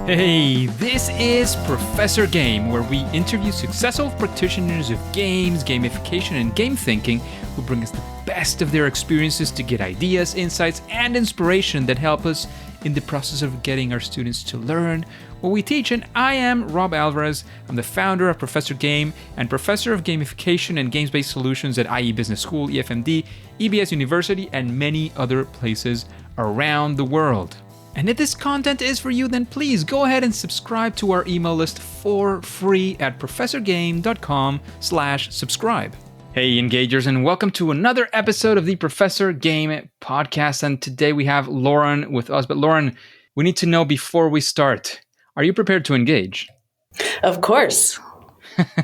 Hey, this is Professor Game, where we interview successful practitioners of games, gamification, and game thinking who bring us the best of their experiences to get ideas, insights, and inspiration that help us in the process of getting our students to learn what we teach. And I am Rob Alvarez. I'm the founder of Professor Game and professor of gamification and games-based solutions at IE Business School, EFMD, EBS University, and many other places around the world. And if this content is for you, then please go ahead and subscribe to our email list for free at professorgame.com/subscribe. Hey, engagers, and welcome to another episode of the Professor Game podcast. And today we have Lauran with us. But Lauran, we need to know before we start, are you prepared to engage? Of course.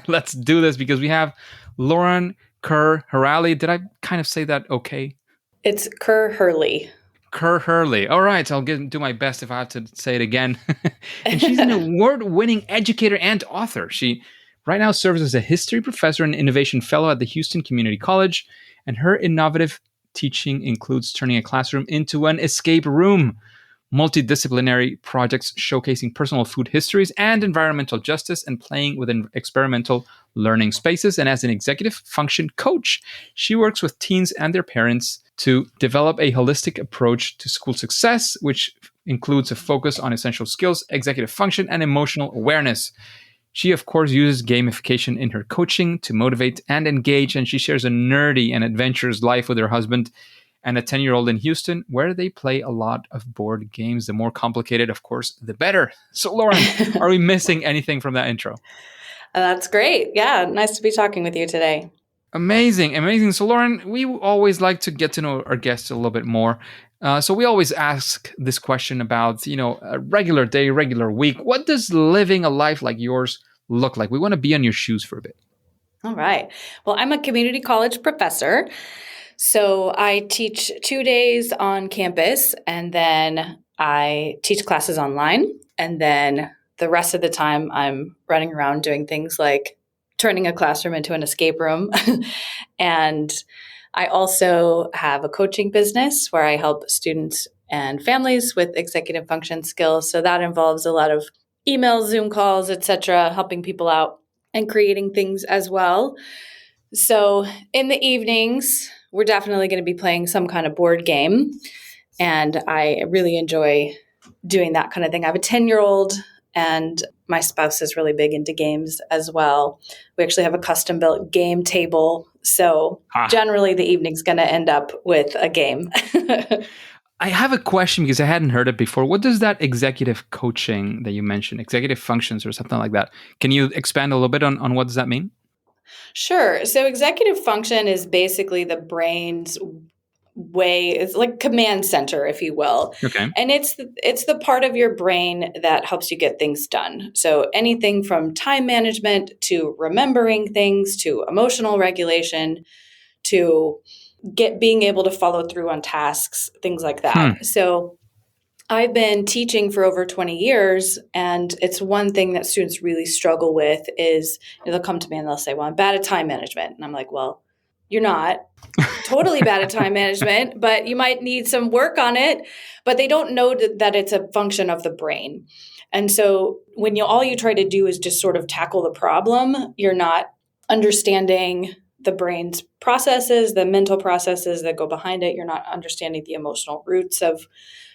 Let's do this because we have Lauran Kerr-Heraly. Did I kind of say that okay? It's Kerr-Heraly. Kerr-Heraly. All right, I'll do my best if I have to say it again. And she's an award-winning educator and author. She right now serves as a history professor and innovation fellow at the Houston Community College, and her innovative teaching includes turning a classroom into an escape room, multidisciplinary projects showcasing personal food histories and environmental justice, and playing within experimental learning spaces. And as an executive function coach, she works with teens and their parents to develop a holistic approach to school success, which includes a focus on essential skills, executive function, and emotional awareness. She, of course, uses gamification in her coaching to motivate and engage, and she shares a nerdy and adventurous life with her husband and a 10-year-old in Houston, where they play a lot of board games. The more complicated, of course, the better. So, Lauran, are we missing anything from that intro? That's great. Yeah, nice to be talking with you today. Amazing. So, Lauran, we always like to get to know our guests a little bit more. So we always ask this question about, a regular day, regular week. What does living a life like yours look like? We want to be on your shoes for a bit. All right. Well, I'm a community college professor. So I teach 2 days on campus, and then I teach classes online. And then the rest of the time I'm running around doing things like turning a classroom into an escape room. And I also have a coaching business where I help students and families with executive function skills. So that involves a lot of emails, Zoom calls, etc., helping people out and creating things as well. So in the evenings, we're definitely going to be playing some kind of board game. And I really enjoy doing that kind of thing. I have a 10-year-old, and my spouse is really big into games as well. We actually have a custom-built game table. So generally, the evening's going to end up with a game. I have a question because I hadn't heard it before. What does that executive coaching that you mentioned, executive functions or something like that, can you expand a little bit on what does that mean? Sure. So executive function is basically the brain's way. It's like command center, if you will. Okay. And it's the part of your brain that helps you get things done. So anything from time management to remembering things to emotional regulation to being able to follow through on tasks, things like that. So I've been teaching for over 20 years, and it's one thing that students really struggle with is they'll come to me and they'll say, well, I'm bad at time management. And I'm like, well, you're not totally bad at time management, but you might need some work on it. But they don't know that it's a function of the brain. And so when all you try to do is just sort of tackle the problem, you're not understanding the brain's processes, the mental processes that go behind it. You're not understanding the emotional roots of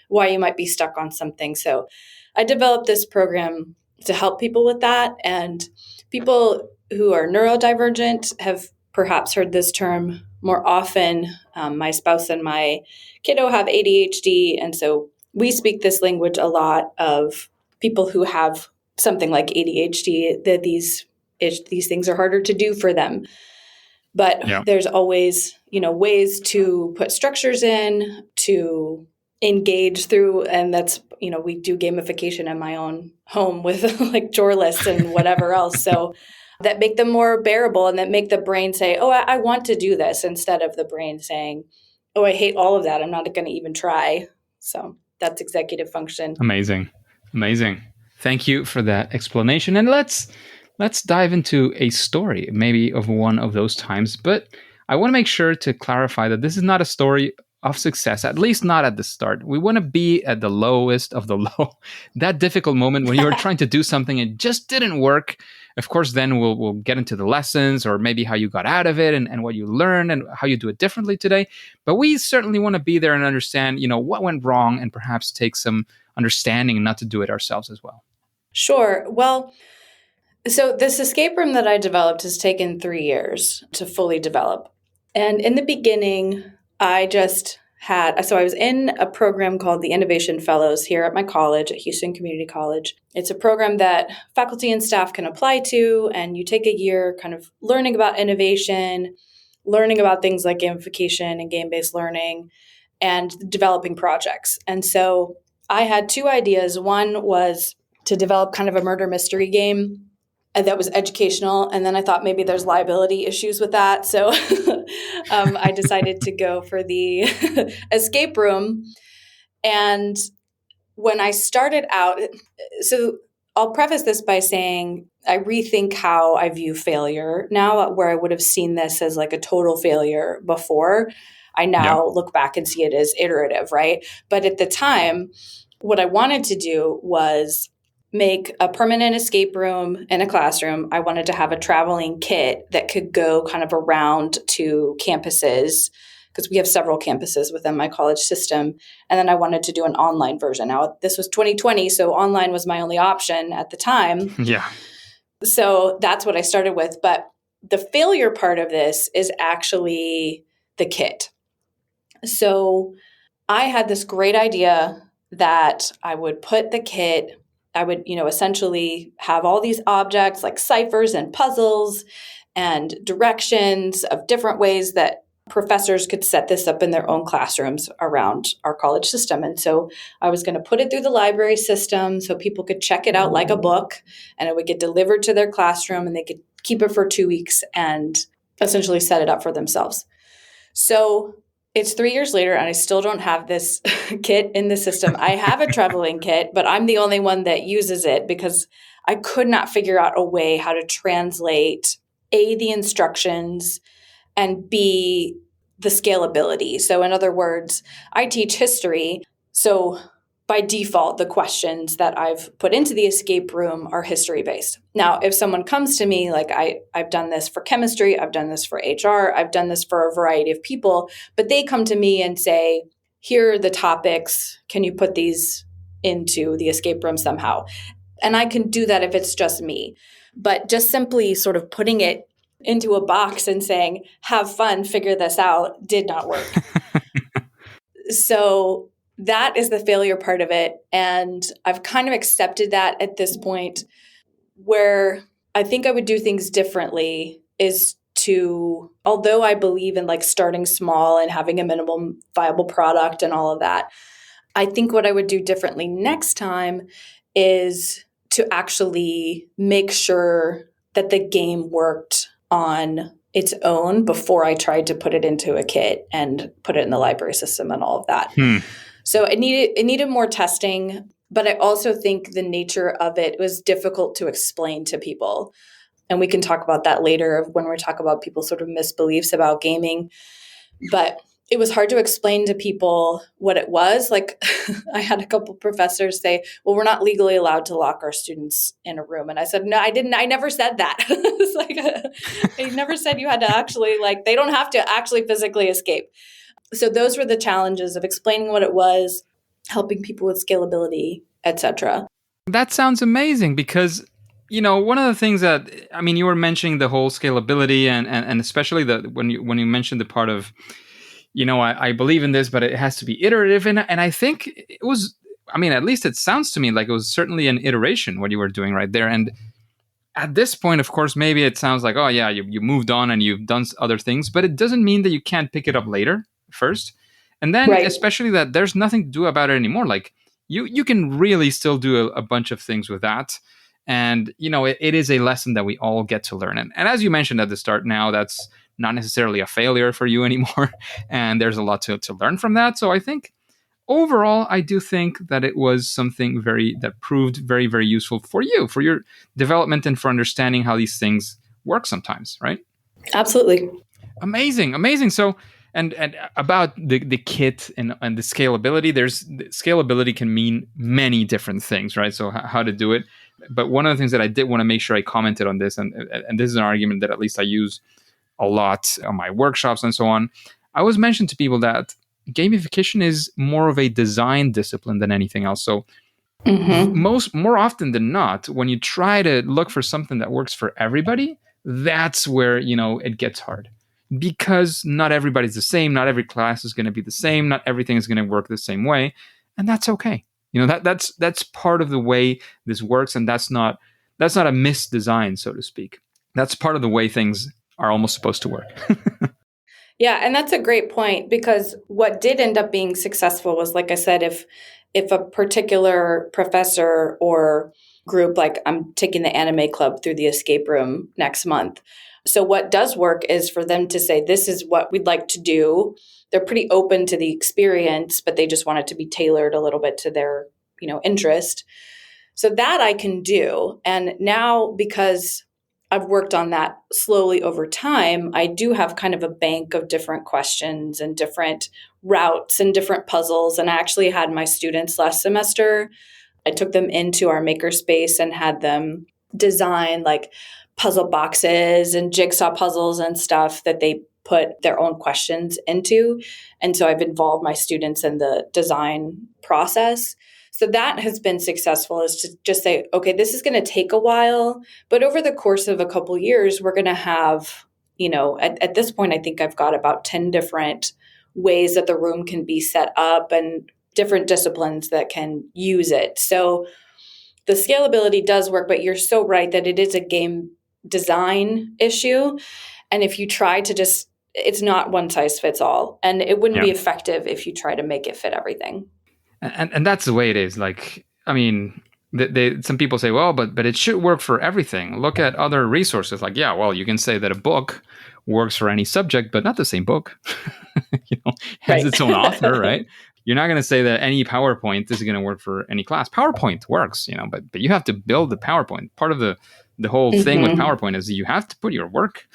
why you might be stuck on something. So I developed this program to help people with that. And people who are neurodivergent have perhaps heard this term more often. My spouse and my kiddo have ADHD. And so we speak this language a lot of people who have something like ADHD, that these things are harder to do for them. But there's always, ways to put structures in, to engage through, and that's, we do gamification in my own home with like chore lists and whatever else. So that make them more bearable and that make the brain say, oh, I want to do this, instead of the brain saying, oh, I hate all of that. I'm not going to even try. So that's executive function. Amazing. Thank you for that explanation. And let's dive into a story, maybe of one of those times. But I want to make sure to clarify that this is not a story of success, at least not at the start. We want to be at the lowest of the low, that difficult moment when you're trying to do something and it just didn't work. Of course, then we'll get into the lessons or maybe how you got out of it and what you learned and how you do it differently today. But we certainly want to be there and understand, what went wrong and perhaps take some understanding and not to do it ourselves as well. Sure. Well, so this escape room that I developed has taken 3 years to fully develop. And in the beginning, I was in a program called the Innovation Fellows here at my college, at Houston Community College. It's a program that faculty and staff can apply to, and you take a year kind of learning about innovation, learning about things like gamification and game-based learning, and developing projects. And so I had 2 ideas. One was to develop kind of a murder mystery game that was educational. And then I thought maybe there's liability issues with that. So I decided to go for the escape room. And when I started out, so I'll preface this by saying I rethink how I view failure now, where I would have seen this as like a total failure before. I now look back and see it as iterative, right? But at the time, what I wanted to do was make a permanent escape room in a classroom. I wanted to have a traveling kit that could go kind of around to campuses, because we have several campuses within my college system. And then I wanted to do an online version. Now, this was 2020, so online was my only option at the time. Yeah. So that's what I started with. But the failure part of this is actually the kit. So I had this great idea that I would put the kit, I would, essentially have all these objects like ciphers and puzzles and directions of different ways that professors could set this up in their own classrooms around our college system. And so I was going to put it through the library system so people could check it out like a book, and it would get delivered to their classroom and they could keep it for 2 weeks and essentially set it up for themselves. So it's 3 years later and I still don't have this kit in the system. I have a traveling kit, but I'm the only one that uses it because I could not figure out a way how to translate A, the instructions, and B, the scalability. So in other words, I teach history. So by default, the questions that I've put into the escape room are history-based. Now, if someone comes to me, like I've done this for chemistry, I've done this for HR, I've done this for a variety of people, but they come to me and say, here are the topics, can you put these into the escape room somehow? And I can do that if it's just me. But just simply sort of putting it into a box and saying, have fun, figure this out, did not work. So that is the failure part of it. And I've kind of accepted that at this point. Where I think I would do things differently is to, although I believe in like starting small and having a minimum viable product and all of that, I think what I would do differently next time is to actually make sure that the game worked on its own before I tried to put it into a kit and put it in the library system and all of that. So it needed more testing, but I also think the nature of it was difficult to explain to people. And we can talk about that later when we talk about people's sort of misbeliefs about gaming. But it was hard to explain to people what it was. Like I had a couple professors say, well, we're not legally allowed to lock our students in a room. And I said, no, I didn't. I never said that. It's like, I never said you had to actually, like, they don't have to actually physically escape. So those were the challenges of explaining what it was, helping people with scalability, etc. That sounds amazing because, one of the things that, you were mentioning the whole scalability and especially when you mentioned the part of, I believe in this, but it has to be iterative. And I think it was, at least it sounds to me like it was certainly an iteration, what you were doing right there. And at this point, of course, maybe it sounds like, oh yeah, you moved on and you've done other things, but it doesn't mean that you can't pick it up later first. And then especially that there's nothing to do about it anymore. Like you can really still do a bunch of things with that. And, it is a lesson that we all get to learn. And as you mentioned at the start, now that's not necessarily a failure for you anymore. And there's a lot to learn from that. So I think overall, I do think that it was something that proved very, very useful for you, for your development and for understanding how these things work sometimes, right? Absolutely. Amazing. So And about the kit and the scalability, scalability can mean many different things, right? So how to do it. But one of the things that I did want to make sure I commented on this, and this is an argument that at least I use a lot on my workshops and so on. I always mention to people that gamification is more of a design discipline than anything else. So Mm-hmm. more often than not, when you try to look for something that works for everybody, that's where it gets hard, because not everybody's the same, not every class is going to be the same, not everything is going to work the same way, and that's okay. That's part of the way this works, and that's not a misdesign, so to speak. That's part of the way things are almost supposed to work. Yeah, and that's a great point, because what did end up being successful was, like I said, if a particular professor or group, like I'm taking the anime club through the escape room next month. So what does work is for them to say, this is what we'd like to do. They're pretty open to the experience, but they just want it to be tailored a little bit to their, interest. So that I can do. And now, because I've worked on that slowly over time, I do have kind of a bank of different questions and different routes and different puzzles. And I actually had my students last semester, I took them into our makerspace and had them design like puzzle boxes and jigsaw puzzles and stuff that they put their own questions into. And so I've involved my students in the design process. So that has been successful, is to just say, okay, this is going to take a while, but over the course of a couple years, we're going to have, at this point, I think I've got about 10 different ways that the room can be set up and different disciplines that can use it. So the scalability does work, but you're so right that it is a game design issue. And if you try to it's not one size fits all. And it wouldn't Yeah. be effective if you try to make it fit everything. And that's the way it is. Like, I mean, some people say, well, but it should work for everything. Look at other resources. Like, yeah, well, you can say that a book works for any subject, but not the same book. Has Right. its own author, right? You're not going to say that any PowerPoint is going to work for any class. PowerPoint works, but you have to build the PowerPoint. Part of the whole thing with Mm-hmm. PowerPoint is you have to put your work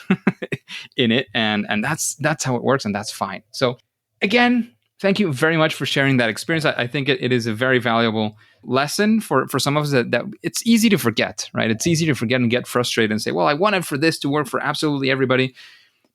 in it, and that's how it works, and that's fine. So again, thank you very much for sharing that experience. I think it is a very valuable lesson for some of us that it's easy to forget, right? It's easy to forget and get frustrated and say, well, I wanted for this to work for absolutely everybody,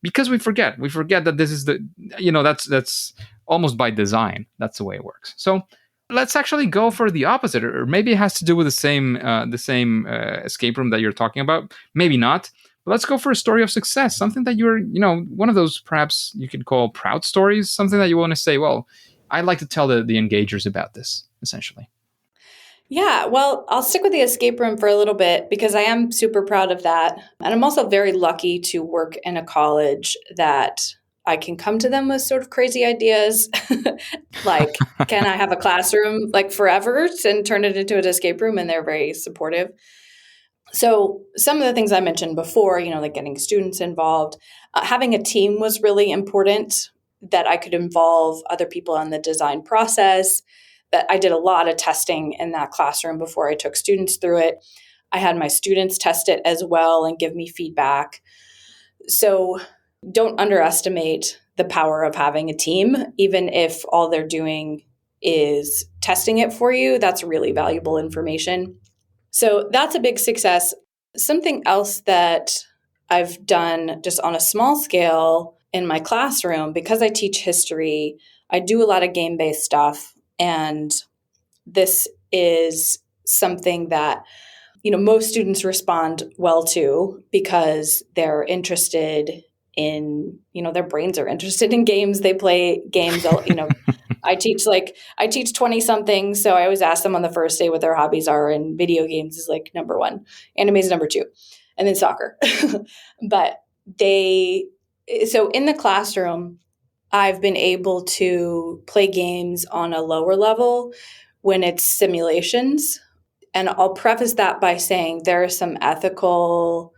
because we forget that this is that's almost by design. That's the way it works. So let's actually go for the opposite, or maybe it has to do with the same escape room that you're talking about. Maybe not. But let's go for a story of success, something that you're, one of those perhaps you could call proud stories, something that you want to say, well, I'd like to tell the engagers about this, essentially. Yeah, well, I'll stick with the escape room for a little bit because I am super proud of that. And I'm also very lucky to work in a college that I can come to them with sort of crazy ideas. Like, can I have a classroom like forever and turn it into an escape room? And they're very supportive. So, some of the things I mentioned before, like getting students involved, having a team was really important, that I could involve other people in the design process. That I did a lot of testing in that classroom before I took students through it. I had my students test it as well and give me feedback. So don't underestimate the power of having a team, even if all they're doing is testing it for you. That's really valuable information. So that's a big success. Something else that I've done just on a small scale in my classroom, because I teach history, I do a lot of game-based stuff. And this is something that, most students respond well to, because they're interested in, their brains are interested in games. They play games, I teach 20 something. So I always ask them on the first day what their hobbies are, and video games is like number one, anime is number two, and then soccer. But so in the classroom, I've been able to play games on a lower level when it's simulations. And I'll preface that by saying there are some ethical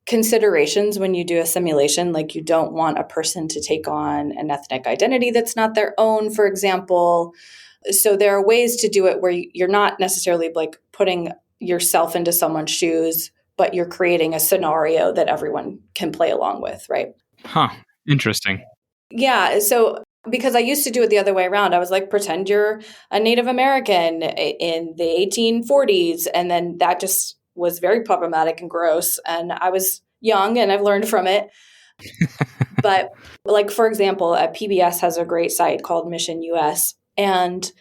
considerations when you do a simulation. Like, you don't want a person to take on an ethnic identity that's not their own, for example. So there are ways to do it where you're not necessarily like putting yourself into someone's shoes, but you're creating a scenario that everyone can play along with, right? Huh. Interesting. Yeah. So because I used to do it the other way around, I was like, pretend you're a Native American in the 1840s. And then that just was very problematic and gross. And I was young and I've learned from it. But like, for example, PBS has a great site called Mission US, and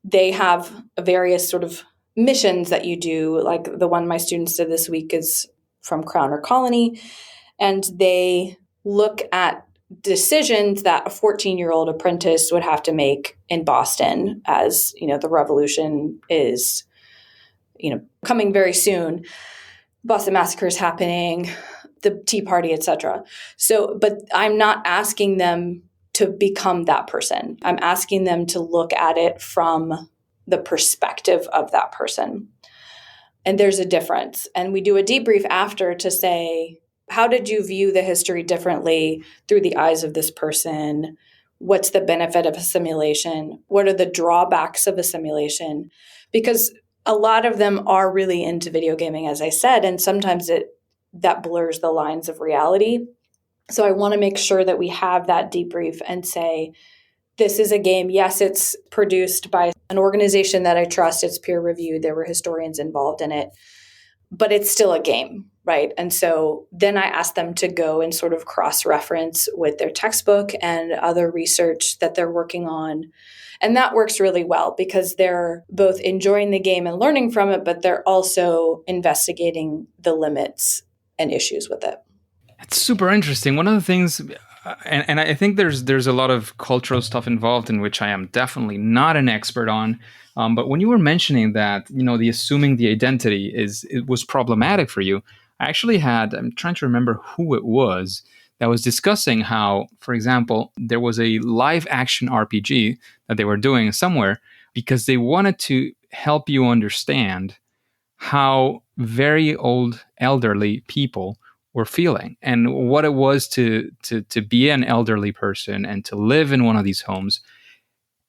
they have various sort of missions that you do. Like the one my students did this week is from Crown or Colony, and they look at decisions that a 14-year-old apprentice would have to make in Boston as, the revolution is, coming very soon. Boston Massacre is happening, the Tea Party, etc. So, but I'm not asking them to become that person. I'm asking them to look at it from the perspective of that person. And there's a difference. And we do a debrief after to say, how did you view the history differently through the eyes of this person? What's the benefit of a simulation? What are the drawbacks of a simulation? Because a lot of them are really into video gaming, as I said, and sometimes that blurs the lines of reality. So I want to make sure that we have that debrief and say, this is a game. Yes, it's produced by an organization that I trust. It's peer reviewed. There were historians involved in it, but it's still a game, right? And so then I ask them to go and sort of cross-reference with their textbook and other research that they're working on. And that works really well because they're both enjoying the game and learning from it, but they're also investigating the limits and issues with it. It's super interesting. One of the things, and I think there's a lot of cultural stuff involved in which I am definitely not an expert on. But when you were mentioning that, the assuming the identity it was problematic for you, I'm trying to remember who it was that was discussing how, for example, there was a live action RPG that they were doing somewhere because they wanted to help you understand how very old elderly people were feeling and what it was to be an elderly person and to live in one of these homes.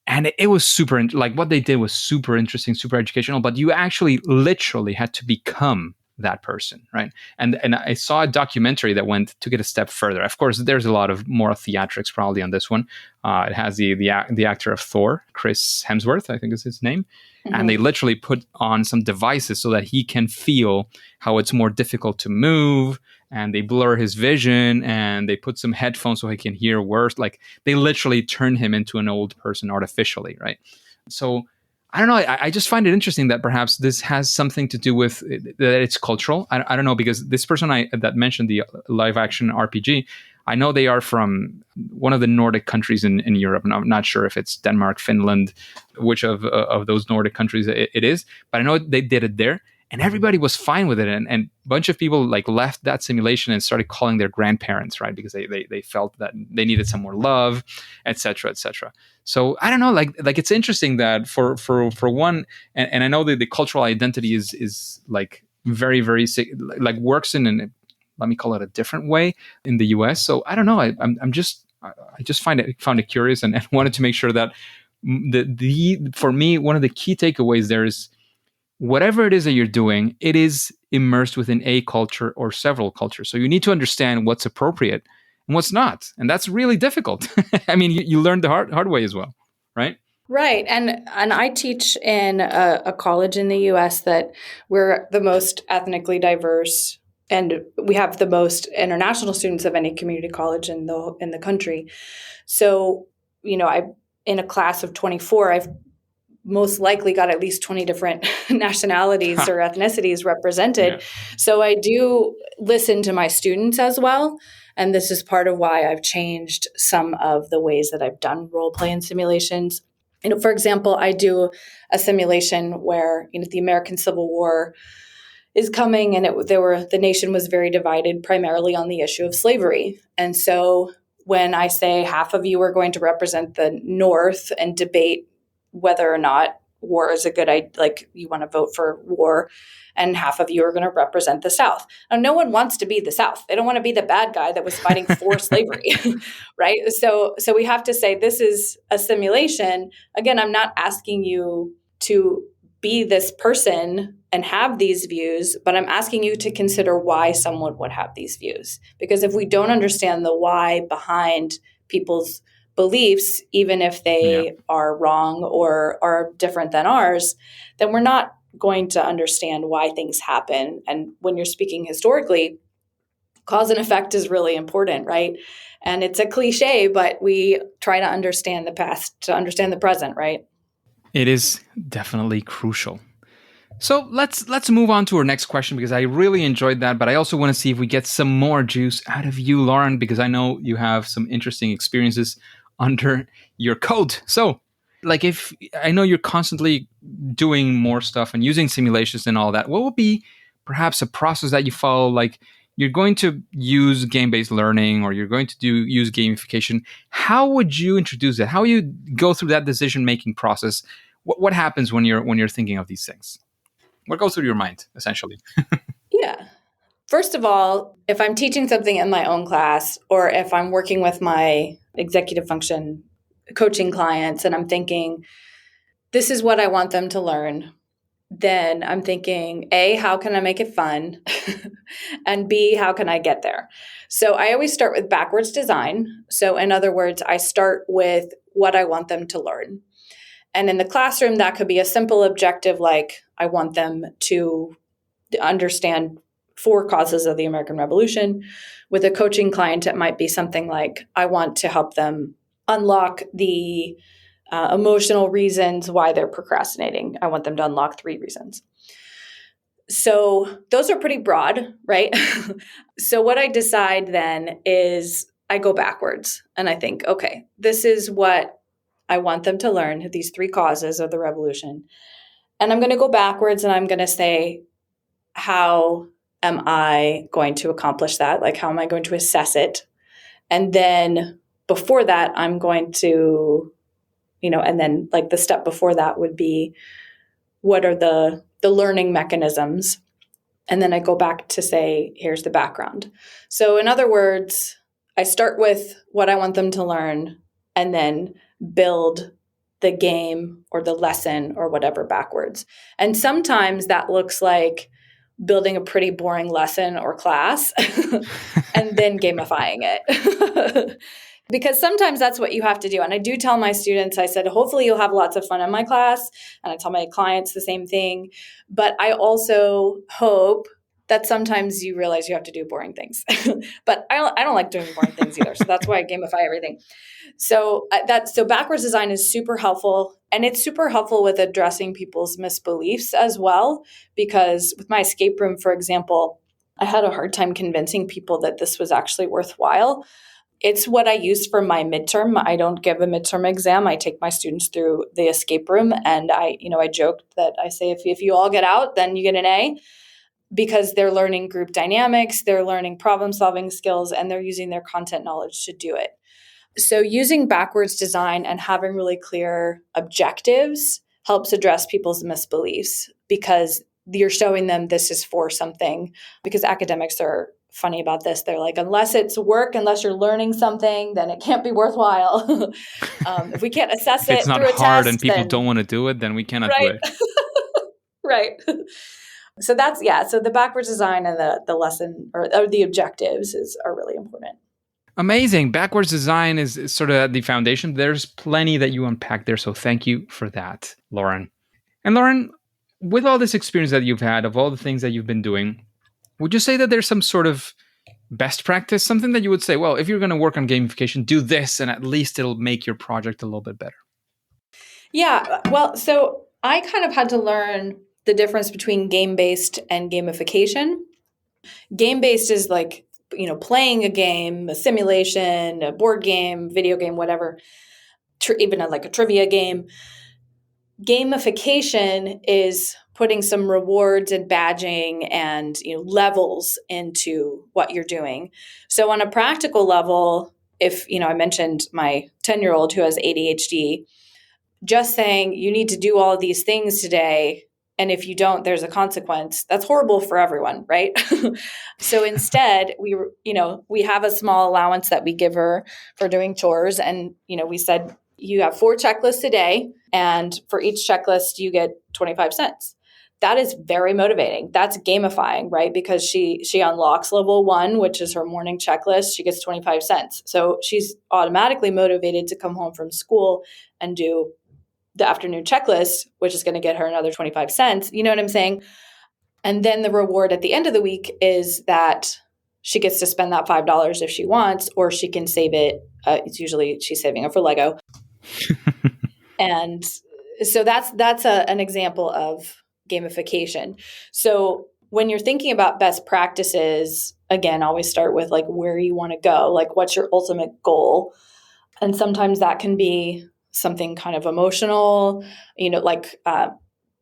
And it was super, like what they did was super interesting, super educational, but you actually literally had to become that person, right? And I saw a documentary that took it a step further. Of course, there's a lot of more theatrics probably on this one. It has the actor of Thor, Chris Hemsworth, I think is his name. Mm-hmm. And they literally put on some devices so that he can feel how it's more difficult to move, and they blur his vision, and they put some headphones so he can hear worse. Like they literally turn him into an old person artificially, right? So I don't know. I just find it interesting that perhaps this has something to do with that it's cultural. I don't know, because this person that mentioned the live action RPG, I know they are from one of the Nordic countries in Europe, and I'm not sure if it's Denmark, Finland, which of those Nordic countries it is, but I know they did it there. And everybody was fine with it. And a bunch of people like left that simulation and started calling their grandparents, right? Because they felt that they needed some more love, et cetera, et cetera. So I don't know, like it's interesting that for one, and I know that the cultural identity is like very, very, like works in let me call it a different way in the US. So I don't know. I just found it curious and wanted to make sure that for me, one of the key takeaways there is, whatever it is that you're doing, it is immersed within a culture or several cultures. So you need to understand what's appropriate and what's not. And that's really difficult. I mean, you learn the hard way as well, right? Right. And I teach in a college in the US that we're the most ethnically diverse, and we have the most international students of any community college in the country. So, I in a class of 24, I've most likely got at least 20 different nationalities or ethnicities represented. Yeah. So I do listen to my students as well. And this is part of why I've changed some of the ways that I've done role play and simulations. For example, I do a simulation where, the American Civil War is coming, and the nation was very divided primarily on the issue of slavery. And so when I say half of you are going to represent the North and debate whether or not war is a good idea, like you want to vote for war, and half of you are going to represent the South. Now, no one wants to be the South. They don't want to be the bad guy that was fighting for slavery, right? So we have to say this is a simulation. Again, I'm not asking you to be this person and have these views, but I'm asking you to consider why someone would have these views. Because if we don't understand the why behind people's beliefs, even if Yeah. they are wrong or are different than ours, then we're not going to understand why things happen. And when you're speaking historically, cause and effect is really important, right? And it's a cliche, but we try to understand the past to understand the present, right? It is definitely crucial. So let's move on to our next question, because I really enjoyed that, but I also want to see if we get some more juice out of you, Lauran, because I know you have some interesting experiences under your coat. So, like, if I know you're constantly doing more stuff and using simulations and all that, what would be perhaps a process that you follow? Like, you're going to use game-based learning, or you're going to use gamification. How would you introduce it? How you go through that decision-making process? What happens when you're thinking of these things? What goes through your mind, essentially? Yeah. First of all, if I'm teaching something in my own class, or if I'm working with my executive function coaching clients and I'm thinking, this is what I want them to learn, then I'm thinking, A, how can I make it fun? And B, how can I get there? So I always start with backwards design. So, in other words, I start with what I want them to learn. And in the classroom, that could be a simple objective like I want them to understand 4 causes of the American Revolution. With a coaching client, it might be something like I want to help them unlock the emotional reasons why they're procrastinating. I want them to unlock 3 reasons. So those are pretty broad, right? So what I decide then is I go backwards and I think, okay, this is what I want them to learn, these 3 causes of the revolution. And I'm going to go backwards and I'm going to say, how am I going to accomplish that? Like, how am I going to assess it? And then before that, I'm going to, and then like the step before that would be, what are the learning mechanisms? And then I go back to say, here's the background. So in other words, I start with what I want them to learn and then build the game or the lesson or whatever backwards. And sometimes that looks like building a pretty boring lesson or class and then gamifying it. Because sometimes that's what you have to do. And I do tell my students, I said, hopefully you'll have lots of fun in my class. And I tell my clients the same thing. But I also hope that sometimes you realize you have to do boring things. But I don't like doing boring things either. So that's why I gamify everything. So so backwards design is super helpful. And it's super helpful with addressing people's misbeliefs as well. Because with my escape room, for example, I had a hard time convincing people that this was actually worthwhile. It's what I use for my midterm. I don't give a midterm exam. I take my students through the escape room. And I joked that I say, if you all get out, then you get an A, because they're learning group dynamics, they're learning problem solving skills, and they're using their content knowledge to do it. So using backwards design and having really clear objectives helps address people's misbeliefs, because you're showing them this is for something. Because academics are funny about this. They're like, unless it's work, unless you're learning something, then it can't be worthwhile. If we can't assess If it's it not through a hard test, and people don't want to do it, then we cannot do right, it. right. So that's, so the backwards design and the lesson or the objectives are really important. Amazing. Backwards design is sort of the foundation. There's plenty that you unpack there. So thank you for that, Lauran. And Lauran, with all this experience that you've had, of all the things that you've been doing, would you say that there's some sort of best practice, something that you would say, well, if you're going to work on gamification, do this, and at least it'll make your project a little bit better? Yeah. Well, so I kind of had to learn the difference between game-based and gamification. Game-based is like, playing a game, a simulation, a board game, video game, whatever, even like a trivia game. Gamification is putting some rewards and badging and levels into what you're doing. So on a practical level, if I mentioned my 10-year-old who has ADHD, just saying you need to do all of these things today, and if you don't, there's a consequence, that's horrible for everyone, right? So instead, we have a small allowance that we give her for doing chores, and we said you have 4 checklists a day, and for each checklist you get 25 cents. that is very motivating. That's gamifying, right? Because she unlocks level 1, which is her morning checklist. She gets 25 cents. So she's automatically motivated to come home from school and do the afternoon checklist, which is going to get her another 25 cents. You know what I'm saying? And then the reward at the end of the week is that she gets to spend that $5 if she wants, or she can save it. It's usually she's saving it for Lego. And so that's an example of gamification. So when you're thinking about best practices, again, always start with like where you want to go, like what's your ultimate goal. And sometimes that can be something kind of emotional, like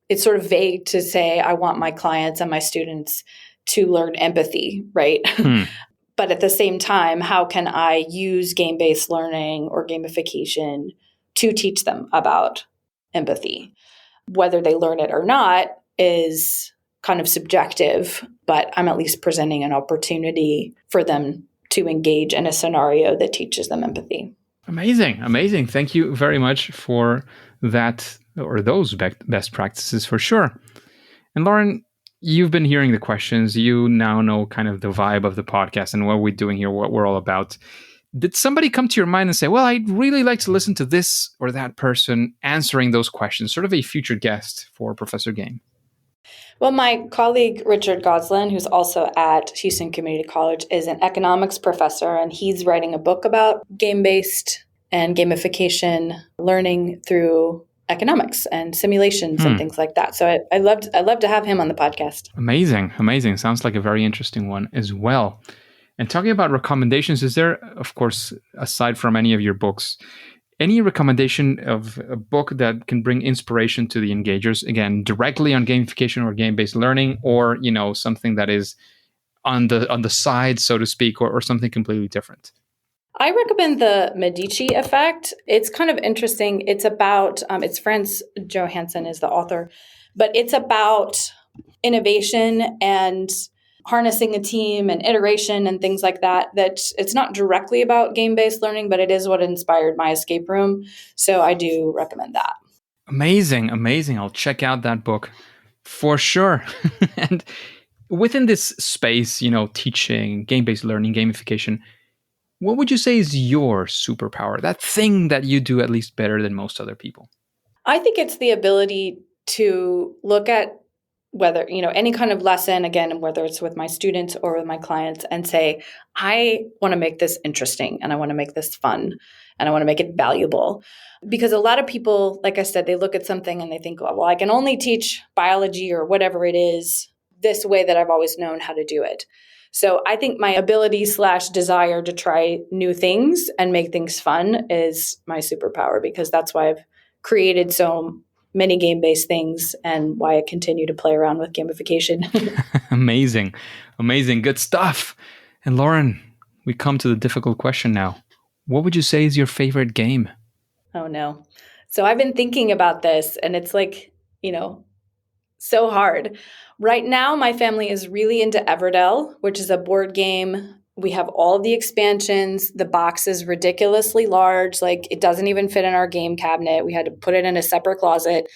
it's sort of vague to say, I want my clients and my students to learn empathy, right? But at the same time, how can I use game-based learning or gamification to teach them about empathy? Whether they learn it or not is kind of subjective, but I'm at least presenting an opportunity for them to engage in a scenario that teaches them empathy. Amazing. Thank you very much for that, or those best practices for sure. And Lauran, you've been hearing the questions. You now know kind of the vibe of the podcast and what we're doing here, what we're all about. Did somebody come to your mind and say, well, I'd really like to listen to this or that person answering those questions, sort of a future guest for Professor Game? Well, my colleague, Richard Goslin, who's also at Houston Community College, is an economics professor, and he's writing a book about game-based and gamification learning through economics and simulations and things like that. So I'd love to have him on the podcast. Amazing. Sounds like a very interesting one as well. And talking about recommendations, is there, of course, aside from any of your books, any recommendation of a book that can bring inspiration to the engagers, again, directly on gamification or game-based learning, or, something that is on the side, so to speak, or something completely different? I recommend the Medici Effect. It's kind of interesting. It's about, it's Franz Johansson is the author, but it's about innovation and harnessing a team and iteration and things like that. That it's not directly about game-based learning, but it is what inspired my escape room. So I do recommend that. Amazing. I'll check out that book for sure. And within this space, teaching, game-based learning, gamification, what would you say is your superpower? That thing that you do at least better than most other people? I think it's the ability to look at whether, any kind of lesson, again, whether it's with my students or with my clients, and say, I want to make this interesting and I want to make this fun and I want to make it valuable. Because a lot of people, like I said, they look at something and they think, oh, well, I can only teach biology or whatever it is this way that I've always known how to do it. So I think my ability / desire to try new things and make things fun is my superpower, because that's why I've created so many game-based things and why I continue to play around with gamification. Amazing. Good stuff. And Lauran, we come to the difficult question now. What would you say is your favorite game? Oh, no. So I've been thinking about this, and it's like, so hard. Right now, my family is really into Everdell, which is a board game. We have all the expansions. The box is ridiculously large. Like, it doesn't even fit in our game cabinet. We had to put it in a separate closet.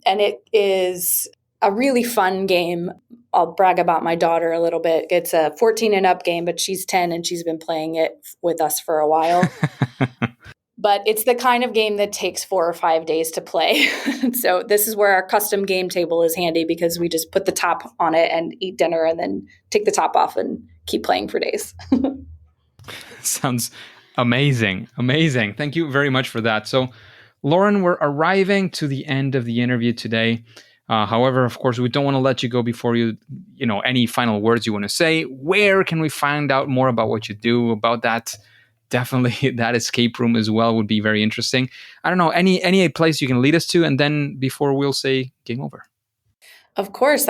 And it is a really fun game. I'll brag about my daughter a little bit. It's a 14 and up game, but she's 10 and she's been playing it with us for a while. But it's the kind of game that takes 4 or 5 days to play. So this is where our custom game table is handy, because we just put the top on it and eat dinner and then take the top off and keep playing for days. Sounds amazing. Thank you very much for that. So, Lauran, we're arriving to the end of the interview today. However, of course, we don't want to let you go before any final words you want to say. Where can we find out more about what you do, about that? Definitely that escape room as well would be very interesting. I don't know, any place you can lead us to, and then before we'll say game over. Of course.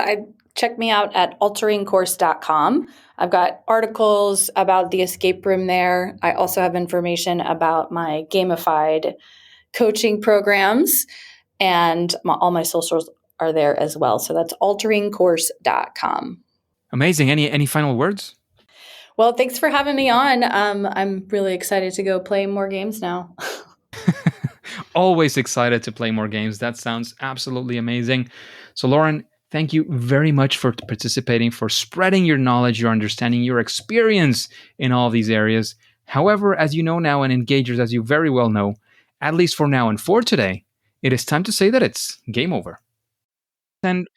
Check me out at alteringcourse.com. I've got articles about the escape room there. I also have information about my gamified coaching programs, and all my socials are there as well. So that's alteringcourse.com. Amazing. Any final words? Well, thanks for having me on. I'm really excited to go play more games now. Always excited to play more games. That sounds absolutely amazing. So, Lauran, Thank you very much for participating, for spreading your knowledge, your understanding, your experience in all these areas. However, as you know now, and engagers, as you very well know, at least for now and for today, it is time to say that it's game over. And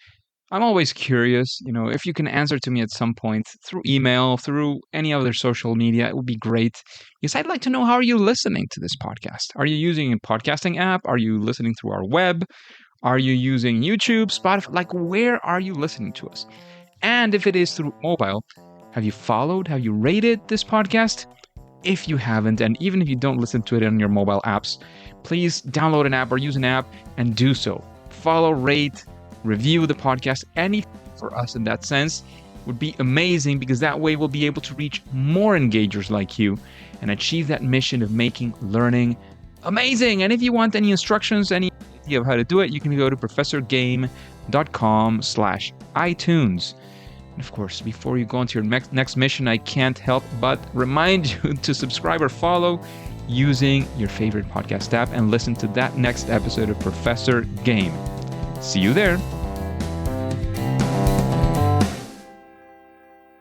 I'm always curious, if you can answer to me at some point through email, through any other social media, it would be great. Because I'd like to know, how are you listening to this podcast? Are you using a podcasting app? Are you listening through our web? Are you using YouTube, Spotify? Like, where are you listening to us? And if it is through mobile, have you followed, have you rated this podcast? If you haven't, and even if you don't listen to it on your mobile apps, please download an app or use an app and do so. Follow, rate, review the podcast. Anything for us in that sense would be amazing, because that way we'll be able to reach more engagers like you and achieve that mission of making learning amazing. And if you want any instructions, any idea of how to do it, you can go to professorgame.com/iTunes. And of course, before you go on to your next mission, I can't help but remind you to subscribe or follow using your favorite podcast app and listen to that next episode of Professor Game. See you there.